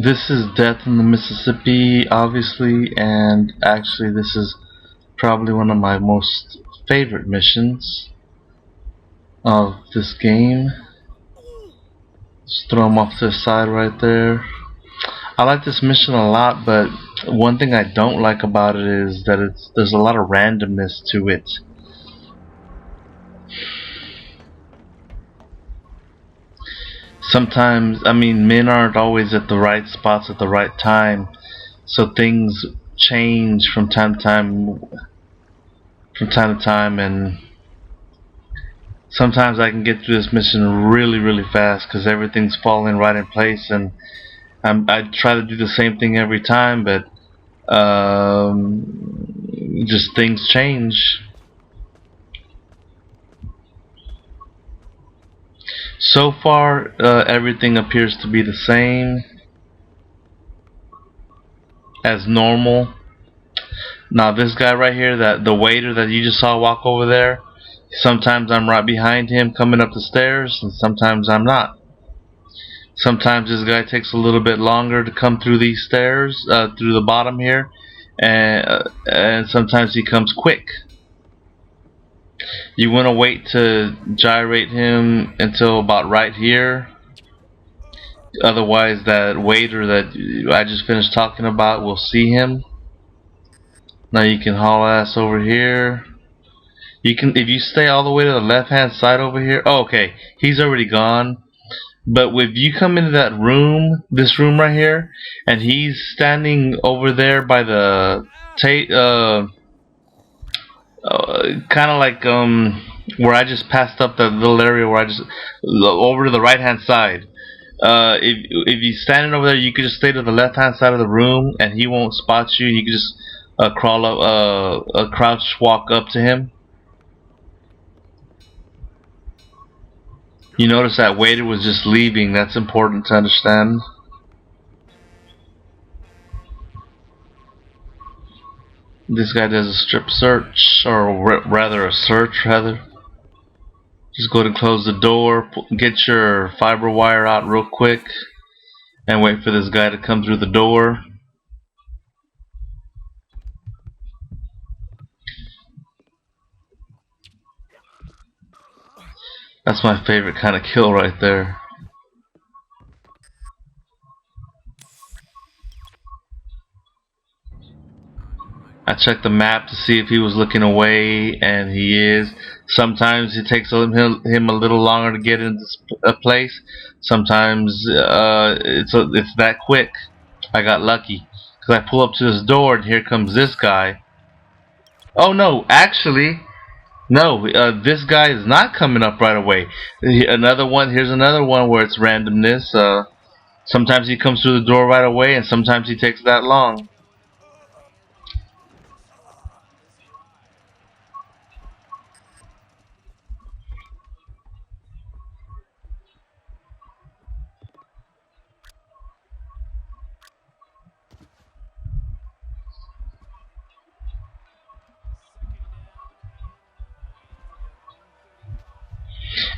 This is Death in the Mississippi, obviously, and actually, this is probably one of my most favorite missions of this game. Just throw him off to the side right there. I like this mission a lot, but one thing I don't like about it is that there's a lot of randomness to it. Sometimes, I mean, men aren't always at the right spots at the right time, so things change from time to time, and sometimes I can get through this mission really fast because everything's falling right in place, and I try to do the same thing every time, but just things change. So far, everything appears to be the same as normal. Now, this guy right here, that the waiter that you just saw walk over there, sometimes I'm right behind him coming up the stairs, and sometimes I'm not. Sometimes this guy takes a little bit longer to come through these stairs, through the bottom here, and sometimes he comes quick. You want to wait to gyrate him until about right here. Otherwise, that waiter that I just finished talking about will see him. Now you can haul ass over here. You can, if you stay all the way to the left hand side over here. Oh, okay, he's already gone. But if you come into that room, this room right here, and he's standing over there by the kind of like where I just passed up the little area where I just over to the right hand side. If he's standing over there, you could just stay to the left hand side of the room, and he won't spot you. You can just crawl up, crouch walk up to him. You notice that waiter was just leaving. That's important to understand. This guy does a strip search, or rather a search, rather. Just go to close the door, get your fiber wire out real quick, and wait for this guy to come through the door. That's my favorite kind of kill right there. I checked the map to see if he was looking away, and he is. Sometimes it takes him a little longer to get into a place. Sometimes it's that quick. I got lucky because I pull up to this door, and here comes this guy. Oh no, actually, no. This guy is not coming up right away. Another one. Here's another one where it's randomness. Sometimes he comes through the door right away, and sometimes he takes that long.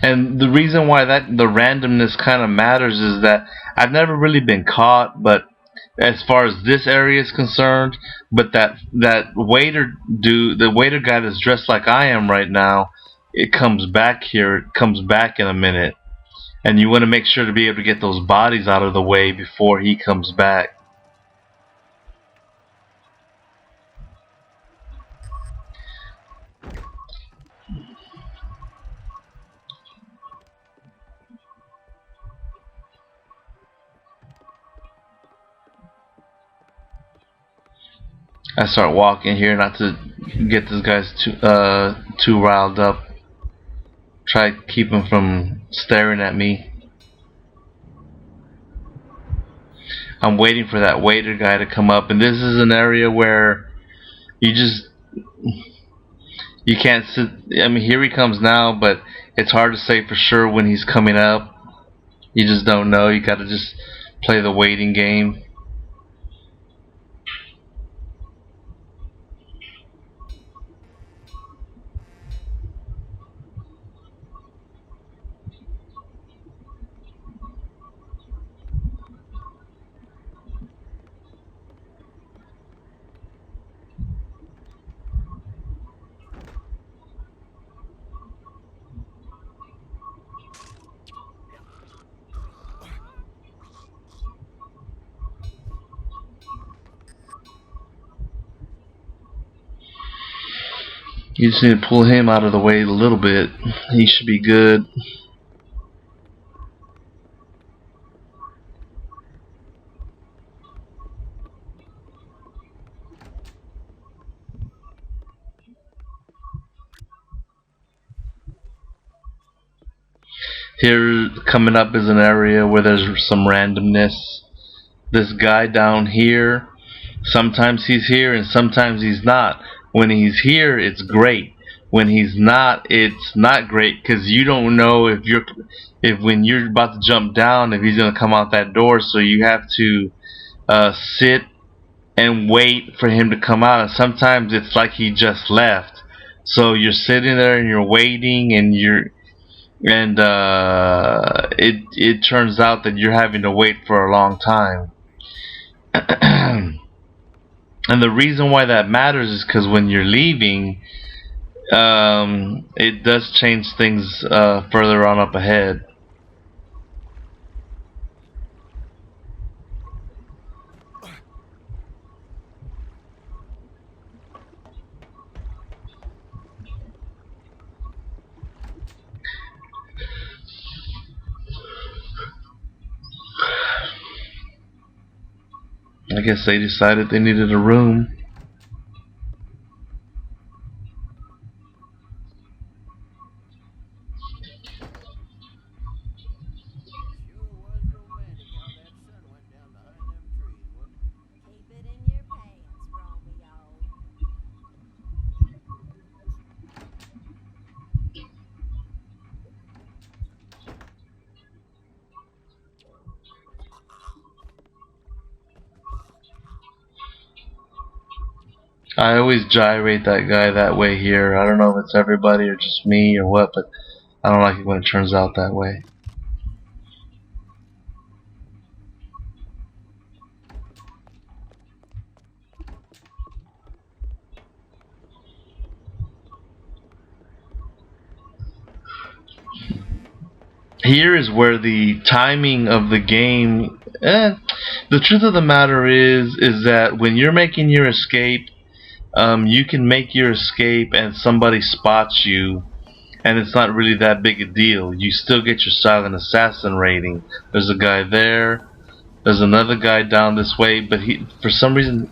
And the reason why the randomness kind of matters is that I've never really been caught, but as far as this area is concerned, but that waiter dude, the waiter guy that's dressed like I am right now, it comes back here. It comes back in a minute, and you want to make sure to be able to get those bodies out of the way before he comes back. I start walking here not to get this guys too riled up. Try to keep him from staring at me. I'm waiting for that waiter guy to come up, and this is an area where you just you can't sit. I mean, here he comes now, but it's hard to say for sure when he's coming up. You just don't know. You gotta just play the waiting game. You just need to pull him out of the way a little bit. He should be good. Here, coming up is an area where there's some randomness. This guy down here, sometimes he's here and sometimes he's not. When he's here, it's great. When he's not, it's not great because you don't know if when you're about to jump down, if he's gonna come out that door. So you have to sit and wait for him to come out. And sometimes it's like he just left. So you're sitting there and you're waiting, and it turns out that you're having to wait for a long time. And the reason why that matters is because when you're leaving, it does change things further on up ahead. I guess they decided they needed a room. I always gyrate that guy that way here. I don't know if it's everybody or just me or what, but I don't like it when it turns out that way. Here is where the timing of the game. The truth of the matter is that when you're making your escape, you can make your escape and somebody spots you, and it's not really that big a deal. You still get your silent assassin rating. There's a guy there. There's another guy down this way, but he, for some reason,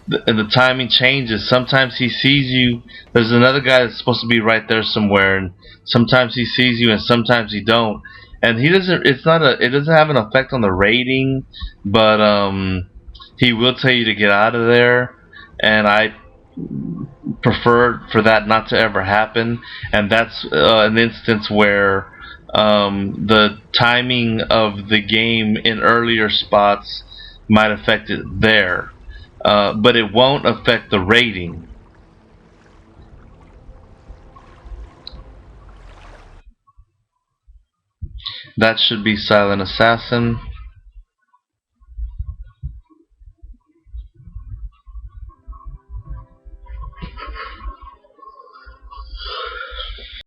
the timing changes. Sometimes he sees you. There's another guy that's supposed to be right there somewhere, and sometimes he sees you, and sometimes he don't. And he doesn't. It's not a. It doesn't have an effect on the rating, but he will tell you to get out of there. And I prefer for that not to ever happen. And that's an instance where the timing of the game in earlier spots might affect it there. But it won't affect the rating. That should be Silent Assassin.